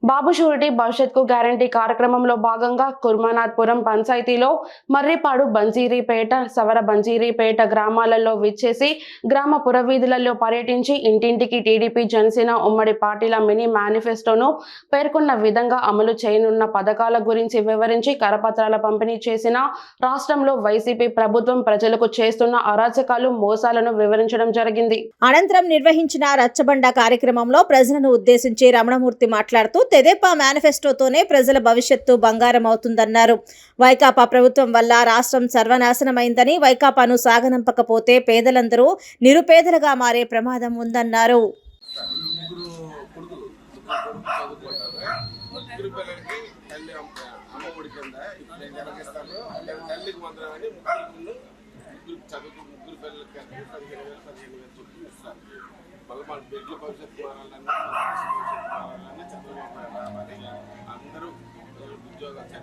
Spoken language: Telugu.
బాబు షూరిటీ భవిష్యత్కు గ్యారంటీ కార్యక్రమంలో భాగంగా కుర్మనాథ్పురం పంచాయతీలో మర్రిపాడు బంజీరీపేట సవర బంజీరీపేట గ్రామాలలో విచ్చేసి గ్రామ పురవీధులలో పర్యటించి ఇంటింటికి టీడీపీ జనసేన ఉమ్మడి పార్టీల మినీ మేనిఫెస్టోను పేర్కొన్న విధంగా అమలు చేయనున్న పథకాల గురించి వివరించి కరపత్రాల పంపిణీ చేసిన రాష్ట్రంలో వైసీపీ ప్రభుత్వం ప్రజలకు చేస్తున్న అరాచకాలు మోసాలను వివరించడం జరిగింది. అనంతరం నిర్వహించిన రచ్చబండ కార్యక్రమంలో ప్రజలను ఉద్దేశించి రమణమూర్తి మాట్లాడుతూ తెదేపా మేనిఫెస్టోతోనే ప్రజల భవిష్యత్తు బంగారం అవుతుందన్నారు. వైకాపా ప్రభుత్వం వల్ల రాష్ట్రం సర్వనాశనమైందని, వైకాపాను సాగనంపకపోతే పేదలందరూ నిరుపేదలుగా మారే ప్రమాదం ఉందన్నారు. అందరూ ఉద్యోగాలు